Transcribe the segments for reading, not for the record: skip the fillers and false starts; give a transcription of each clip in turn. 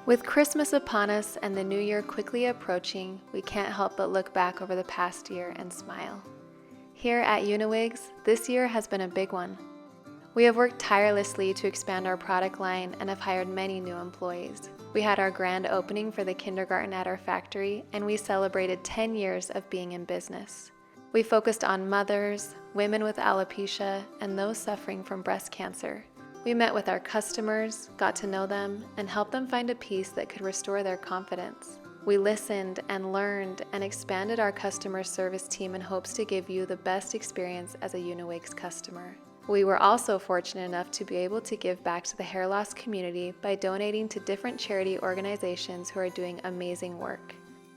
With Christmas upon us and the new year quickly approaching, we can't help but look back over the past year and smile. Here at UniWigs, this year has been a big one. We have worked tirelessly to expand our product line and have hired many new employees. We had our grand opening for the kindergarten at our factory, and we celebrated 10 years of being in business. We focused on mothers, women with alopecia, and those suffering from breast cancer. We met with our customers, got to know them, and helped them find a piece that could restore their confidence. We listened and learned and expanded our customer service team in hopes to give you the best experience as a UniWigs customer. We were also fortunate enough to be able to give back to the hair loss community by donating to different charity organizations who are doing amazing work.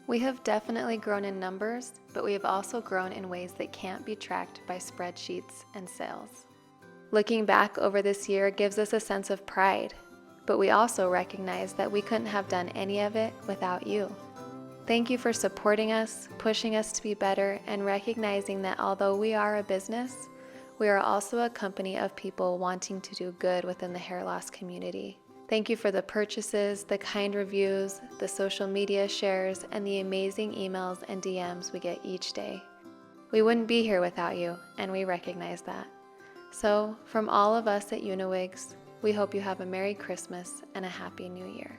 We have definitely grown in numbers, but we have also grown in ways that can't be tracked by spreadsheets and sales. Looking back over this year gives us a sense of pride, but we also recognize that we couldn't have done any of it without you. Thank you for supporting us, pushing us to be better, and recognizing that although we are a business, we are also a company of people wanting to do good within the hair loss community. Thank you for the purchases, the kind reviews, the social media shares, and the amazing emails and DMs we get each day. We wouldn't be here without you, and we recognize that. So, from all of us at UniWigs, we hope you have a Merry Christmas and a Happy New Year.